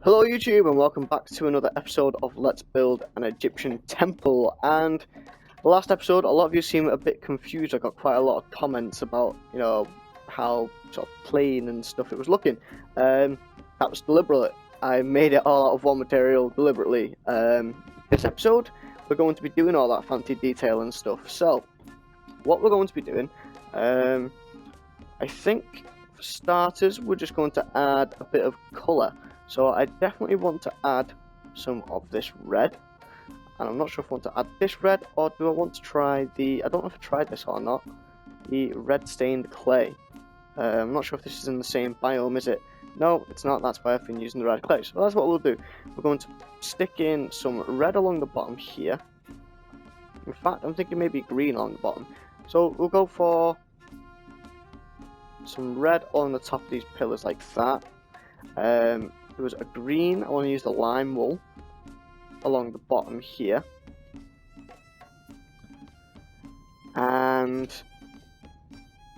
Hello YouTube and welcome back to another episode of Let's Build an Egyptian Temple. And the last episode, a lot of you seem a bit confused. I got quite a lot of comments about, how sort of plain and stuff it was looking. That was deliberate. I made it all out of one material deliberately. This episode, we're going to be doing all that fancy detail and stuff. So, what we're going to be doing, I think for starters, we're just going to add a bit of colour. So I definitely want to add some of this red, and I'm not sure if I want to add this red or do I want to try the, I don't know if I tried this or not, the red stained clay. I'm not sure if this is in the same biome, is it? No, it's not, that's why I've been using the red clay. So that's what we'll do. We're going to stick in some red along the bottom here. In fact, I'm thinking maybe green along the bottom. So we'll go for some red on the top of these pillars like that. There was a green, I want to use the lime wool along the bottom here. And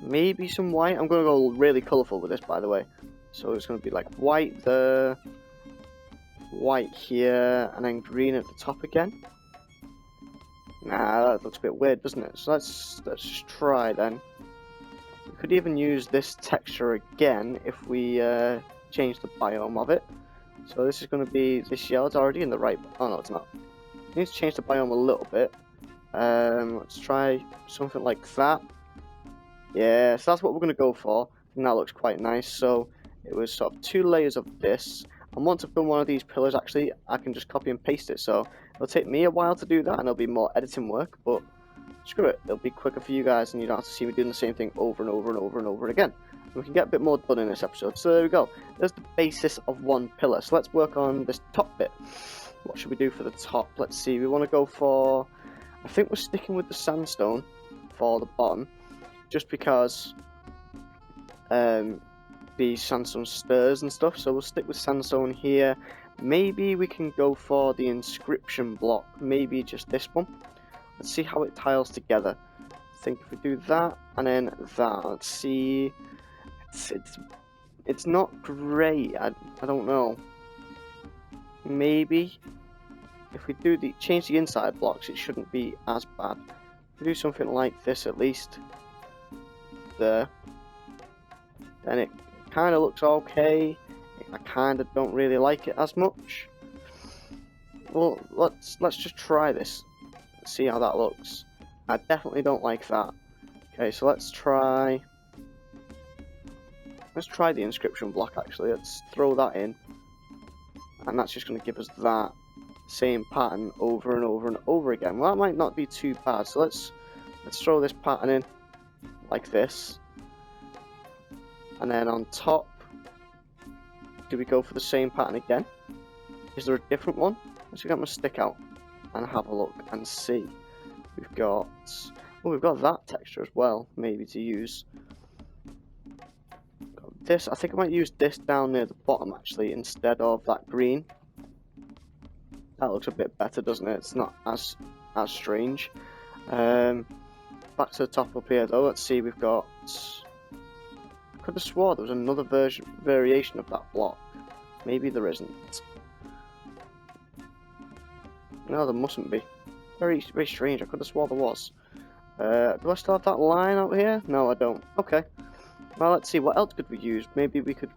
maybe some white. I'm going to go really colourful with this, by the way. So it's going to be like white there, white here, and then green at the top again. Nah, that looks a bit weird, doesn't it? So let's just try then. We could even use this texture again if we change the biome of it. So this is going to be this yellow. It's already in the right. Oh no, it's not. I need to change the biome a little bit. Let's try something like that. Yeah, so that's what we're going to go for. And that looks quite nice. So it was sort of 2 layers of this. And once I've done one of these pillars, actually, I can just copy and paste it. So it'll take me a while to do that, and it'll be more editing work. But screw it, it'll be quicker for you guys, and you don't have to see me doing the same thing over and over and over and over again. We can get a bit more done in this episode. So there we go. There's the basis of one pillar. So let's work on this top bit. What should we do for the top? Let's see. We want to go for, I think we're sticking with the sandstone for the bottom, just because the sandstone stirs and stuff. So we'll stick with sandstone here. Maybe we can go for the inscription block. Maybe just this one. Let's see how it tiles together. I think if we do that and then that, let's see. It's not great. I don't know. Maybe if we do change the inside blocks, it shouldn't be as bad. If we do something like this at least there, then it kind of looks okay. I kind of don't really like it as much. Well, let's just try this. Let's see how that looks. I definitely don't like that. Okay, so let's try the inscription block actually. Let's throw that in. And that's just going to give us that same pattern over and over and over again. Well, that might not be too bad. So let's throw this pattern in like this. And then on top, do we go for the same pattern again? Is there a different one? Let's get my stick out and have a look and see. We've got that texture as well, maybe to use. Got this, I think I might use this down near the bottom actually instead of that green. That looks a bit better, doesn't it? It's not as strange. Back to the top up here though. Let's see. We've got. I could have swore there was another variation of that block. Maybe there isn't. No, there mustn't be. Very strange. I could have swore there was. Do I still have that line out here? No, I don't. Okay. Well, let's see. What else could we use? Maybe we could.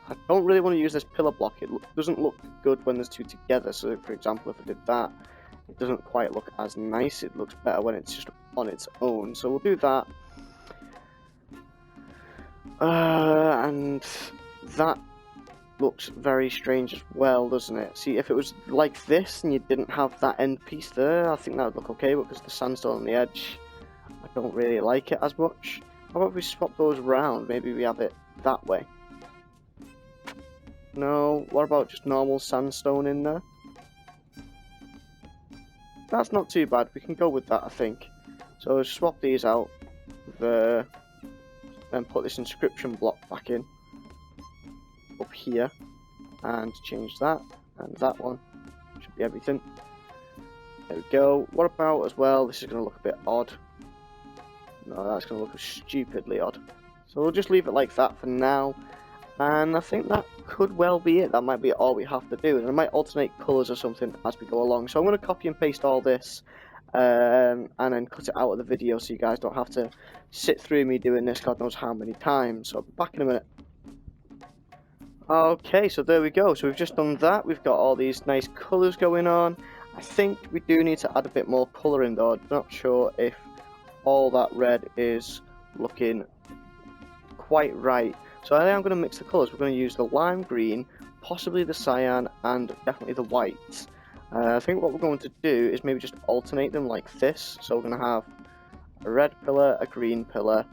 I don't really want to use this pillar block. It doesn't look good when there's 2 together. So, for example, if I did that, it doesn't quite look as nice. It looks better when it's just on its own. So we'll do that. And that looks very strange as well, doesn't it? See, if it was like this and you didn't have that end piece there, I think that would look okay, but because the sandstone on the edge, I don't really like it as much. How about if we swap those around? Maybe we have it that way. No, what about just normal sandstone in there? That's not too bad, we can go with that, I think. So swap these out there, then put this inscription block back in up here and change that, and that one should be everything. There we go. What about as well, this is going to look a bit odd. No, that's going to look stupidly odd. So we'll just leave it like that for now, and I think that could well be it. That might be all we have to do, and I might alternate colours or something as we go along. So I'm going to copy and paste all this, and then cut it out of the video so you guys don't have to sit through me doing this God knows how many times. So I'll be back in a minute. Okay, so there we go. So we've just done that. We've got all these nice colours going on. I think we do need to add a bit more colour in though. I'm not sure if all that red is looking quite right. So I am going to mix the colours. We're going to use the lime green, possibly the cyan, and definitely the white. I think what we're going to do is maybe just alternate them like this. So we're going to have a red pillar, a green pillar,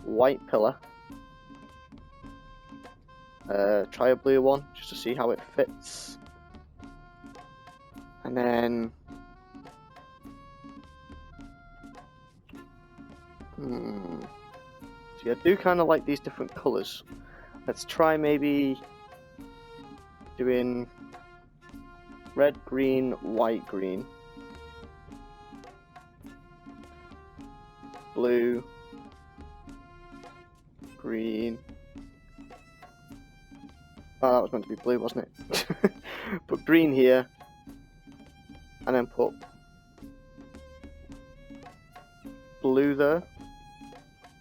white pillar. Try a blue one just to see how it fits. And then so I do kind of like these different colours. Let's try maybe doing red, green, white, green, blue, green. Oh, that was meant to be blue, wasn't it? Put green here, and then put blue there.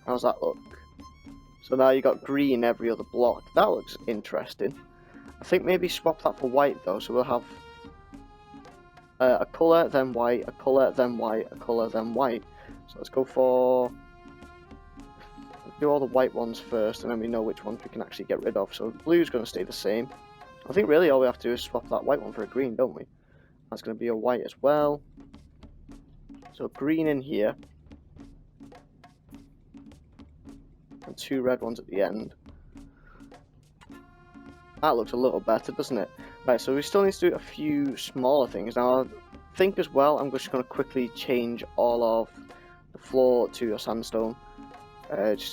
How's that look? So now you got green every other block. That looks interesting. I think maybe swap that for white though, so we'll have a colour, then white, a colour, then white, a colour, then white. So let's go for... do all the white ones first, and then we know which ones we can actually get rid of. So blue's going to stay the same. I think really all we have to do is swap that white one for a green, don't we? That's going to be a white as well. So green in here. And 2 red ones at the end. That looks a little better, doesn't it? Right, so we still need to do a few smaller things. Now, I think as well, I'm just going to quickly change all of the floor to a sandstone. It's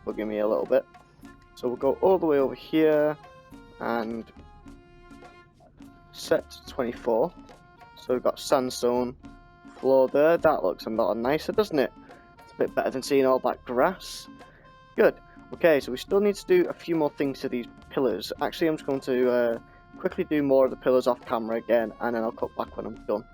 bugging me a little bit. So we'll go all the way over here and set to 24. So we've got sandstone floor there. That looks a lot nicer, doesn't it? It's a bit better than seeing all that grass. Good. Okay, so we still need to do a few more things to these pillars. Actually, I'm just going to quickly do more of the pillars off camera again, and then I'll cut back when I'm done.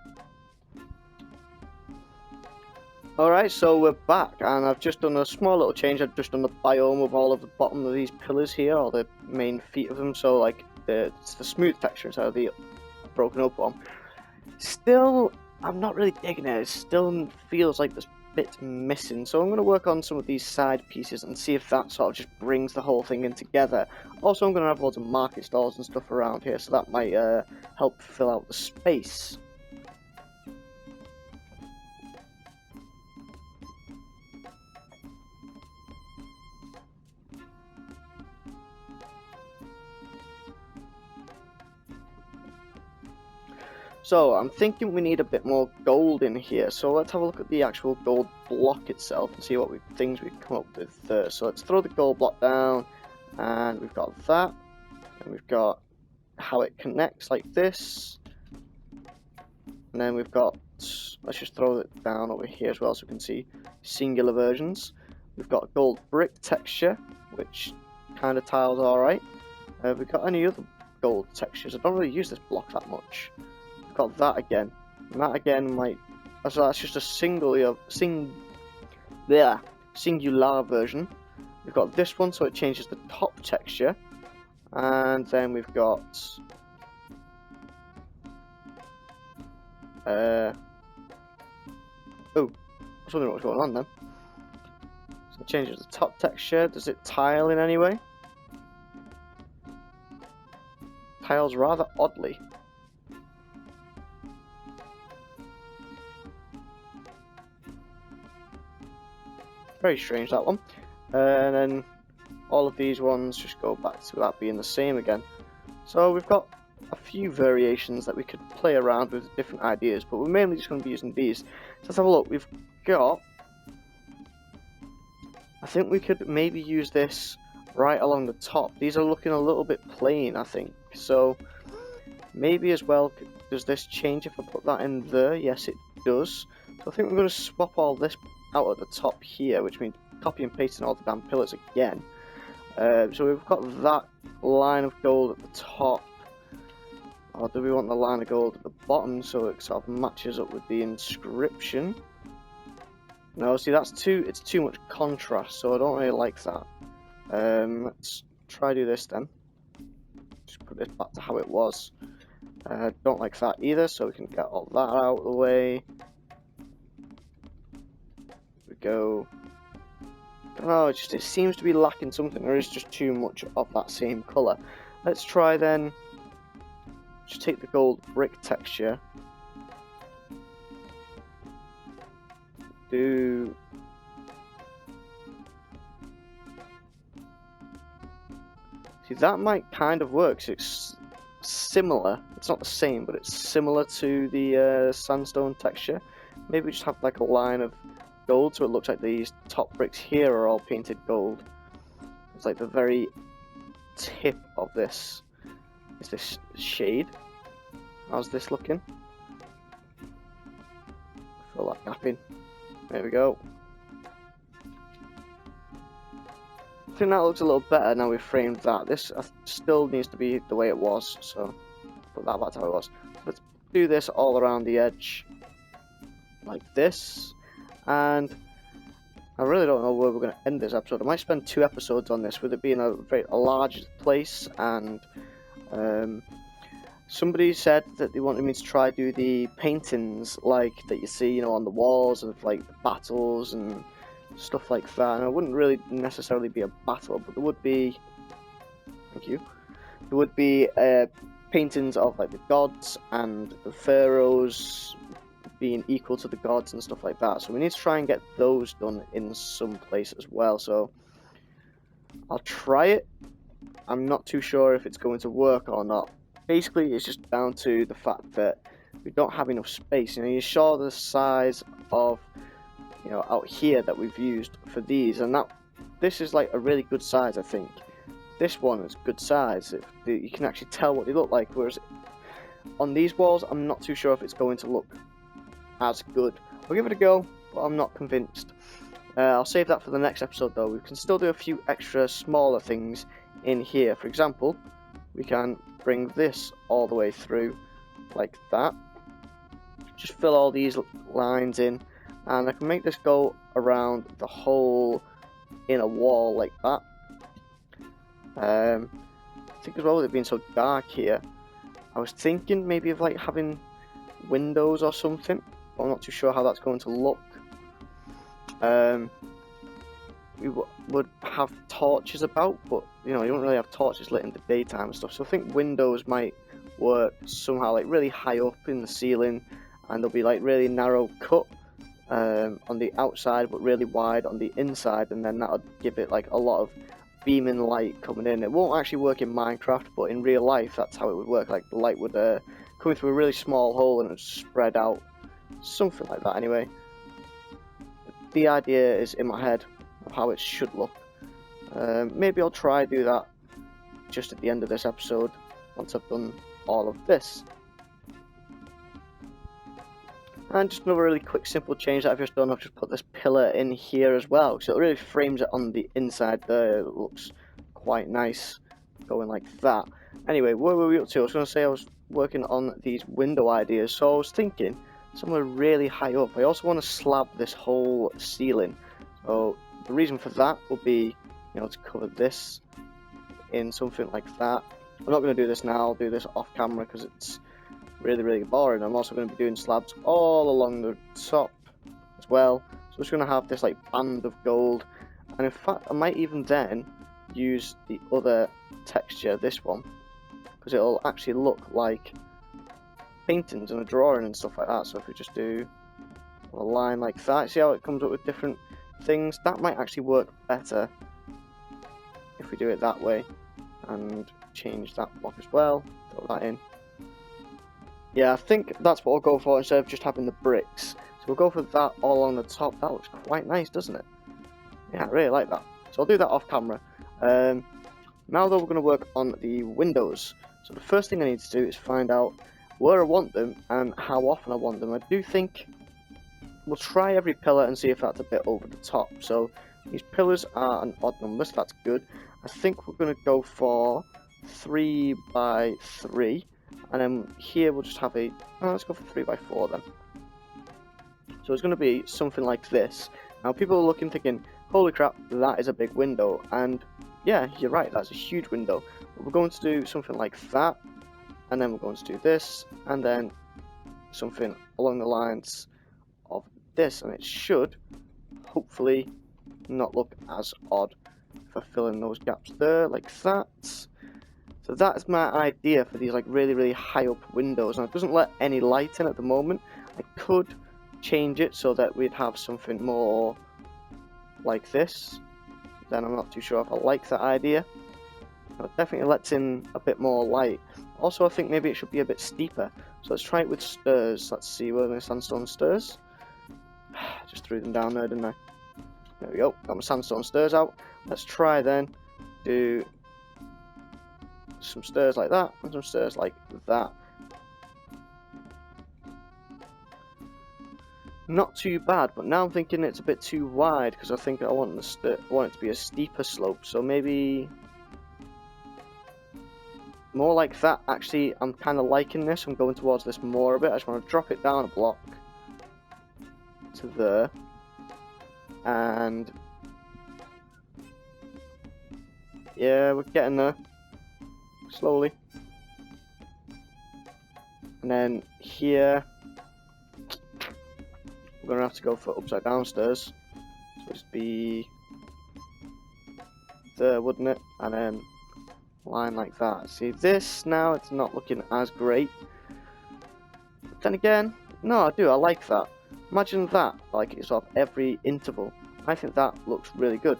Alright, so we're back, and I've just done a small little change. I've just done the biome of all of the bottom of these pillars here, or the main feet of them, so like it's the smooth texture instead of the broken up one. Still, I'm not really digging it. It still feels like there's bits missing, so I'm going to work on some of these side pieces and see if that sort of just brings the whole thing in together. Also, I'm going to have loads of market stalls and stuff around here, so that might help fill out the space. So I'm thinking we need a bit more gold in here. So let's have a look at the actual gold block itself and see what things we come up with there. So let's throw the gold block down, and we've got that, and we've got how it connects like this, and then we've got, let's just throw it down over here as well so we can see singular versions. We've got gold brick texture, which kind of tiles alright. We've got any other gold textures. I don't really use this block that much. Got that again, and that again might. So that's just a singular version. We've got this one, so it changes the top texture, and then we've got oh, I was wondering what's going on then. So it changes the top texture. Does it tile in any way? Tiles rather oddly. Very strange, that one. And then all of these ones just go back to that being the same again. So we've got a few variations that we could play around with different ideas, but we're mainly just going to be using these. So let's have a look. We've got... I think we could maybe use this right along the top. These are looking a little bit plain, I think. So maybe as well, does this change if I put that in there? Yes, it does. So I think we're going to swap all this out at the top here, which means copy and pasting all the damn pillars again. So we've got that line of gold at the top. Or do we want the line of gold at the bottom so it sort of matches up with the inscription? No, see it's too much contrast, so I don't really like that. Let's try do this then. Just put this back to how it was. Don't like that either, so we can get all that out of the way. Here we go. Oh, it seems to be lacking something. There is just too much of that same colour. Let's try then. Just take the gold brick texture. See, that might kind of work. It's similar. It's not the same, but it's similar to the sandstone texture. Maybe we just have like a line of gold, so it looks like these top bricks here are all painted gold. It's like the very tip of this is this shade. How's this looking? Fill that gap in. There we go. I think that looks a little better now we've framed that. This still needs to be the way it was, so put that back to how it was. Let's do this all around the edge, like this. And I really don't know where we're going to end this episode. I might spend 2 episodes on this, with it being a large place. And somebody said that they wanted me to try do the paintings like that you see, you know, on the walls of like the battles and stuff like that. And it wouldn't really necessarily be a battle, but there would be, thank you, there would be paintings of like the gods and the pharaohs being equal to the gods and stuff like that. So we need to try and get those done in some place as well. So I'll try it. I'm not too sure if it's going to work or not. Basically, it's just down to the fact that we don't have enough space. You know, you saw the size of, you know, out here that we've used for these, and this is like a really good size. I think this one is good size. You can actually tell what they look like. Whereas on these walls, I'm not too sure if it's going to look as good. I'll give it a go, but I'm not convinced. I'll save that for the next episode though. We can still do a few extra smaller things in here. For example, we can bring this all the way through like that. Just fill all these lines in, and I can make this go around the whole inner wall like that. I think as well with it being so dark here, I was thinking maybe of like having windows or something, but I'm not too sure how that's going to look. We would have torches about, but you know, you don't really have torches lit in the daytime and stuff, so I think windows might work somehow, like really high up in the ceiling, and they'll be like really narrow cut on the outside but really wide on the inside, and then that would give it like a lot of beaming light coming in. It won't actually work in Minecraft, but in real life that's how it would work. Like the light would come through a really small hole and it would spread out, something like that. Anyway, the idea is in my head of how it should look. Maybe I'll try do that just at the end of this episode once I've done all of this. And just another really quick simple change that I've just done, I've just put this pillar in here as well, so it really frames it on the inside there. It looks quite nice going like that. Anyway, where were we up to? I was going to say I was working on these window ideas, so I was thinking somewhere really high up. I also want to slab this whole ceiling, so the reason for that will be, you know, to cover this in something like that. I'm not going to do this now, I'll do this off camera because it's really boring. I'm also going to be doing slabs all along the top as well, so it's going to have this like band of gold, and in fact I might even then use the other texture, this one, because it'll actually look like paintings and a drawing and stuff like that. So if we just do a line like that, see how it comes up with different things? That might actually work better if we do it that way, and change that block as well, throw that in. Yeah, I think that's what I'll go for instead of just having the bricks. So we'll go for that all along the top. That looks quite nice, doesn't it? Yeah, I really like that. So I'll do that off camera. Now though, we're going to work on the windows. So the first thing I need to do is find out where I want them and how often I want them. I do think we'll try every pillar and see if that's a bit over the top. So these pillars are an odd number, so that's good. I think we're going to go for 3 by 3, and then here we'll just have a, let's go for 3 by 4 then. So it's going to be something like this. Now people are looking thinking, holy crap, that is a big window, and yeah, you're right, that's a huge window. But we're going to do something like that, and then we're going to do this, and then something along the lines of this, and it should hopefully not look as odd if I fill in those gaps there like that. So that's my idea for these like really high up windows. Now it doesn't let any light in at the moment. I could change it so that we'd have something more like this. Then I'm not too sure if I like that idea. It definitely lets in a bit more light. Also, I think maybe it should be a bit steeper. So let's try it with stairs. Let's see, where the sandstone stairs. Just threw them down there, didn't I? There we go. Got my sandstone stairs out. Let's try then do some stairs like that and some stairs like that. Not too bad, but now I'm thinking it's a bit too wide because I think I want it to be a steeper slope. So maybe more like that. Actually, I'm kind of liking this. I'm going towards this more a bit. I just want to drop it down a block to there, and yeah, we're getting there slowly. And then here we're gonna have to go for upside down stairs. So it'd be there, wouldn't it? And then line like that. See, this now it's not looking as great. But then again, no, I like that. Imagine that, like it's sort of every interval. I think that looks really good.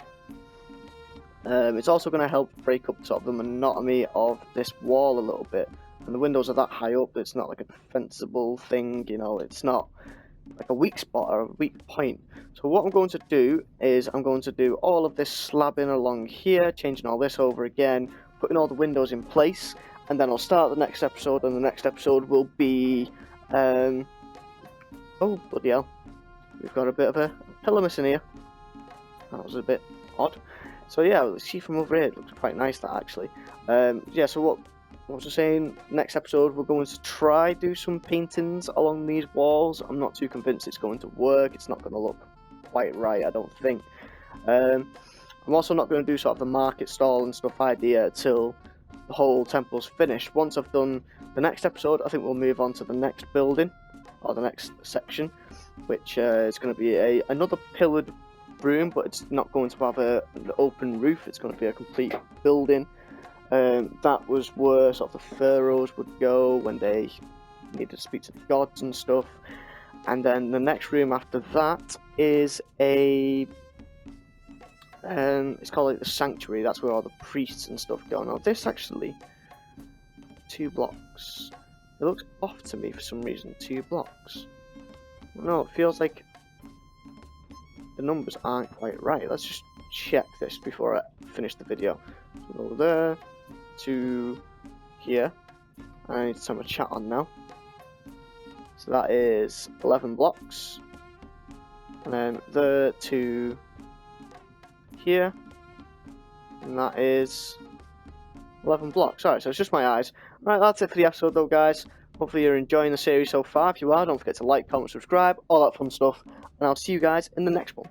It's also going to help break up sort of the monotony of this wall a little bit. And the windows are that high up, it's not like a defensible thing, you know, it's not like a weak spot or a weak point. So what I'm going to do is I'm going to do all of this slabbing along here, changing all this over again, putting all the windows in place, and then I'll start the next episode, and the next episode will be oh, bloody hell. We've got a bit of a pillar missing here. That was a bit odd. So yeah, let's see from over here, it looks quite nice that actually. Yeah, so what was I saying? Next episode we're going to try do some paintings along these walls. I'm not too convinced it's going to work. It's not going to look quite right, I don't think. I'm also not going to do sort of the market stall and stuff idea till the whole temple's finished. Once I've done the next episode, I think we'll move on to the next building, or the next section, which is going to be another pillared room, but it's not going to have an open roof. It's going to be a complete building. That was where sort of the pharaohs would go when they needed to speak to the gods and stuff. And then the next room after that is a it's called like the sanctuary. That's where all the priests and stuff go. Now this actually 2 blocks. It looks off to me for some reason. 2 blocks. No, it feels like the numbers aren't quite right. Let's just check this before I finish the video. So go there to here. I need to turn my chat on now. So that is 11 blocks. And then there to here. And that is 11 blocks. Alright, so it's just my eyes. Right, that's it for the episode though, guys. Hopefully you're enjoying the series so far. If you are, don't forget to like, comment, subscribe, all that fun stuff. And I'll see you guys in the next one.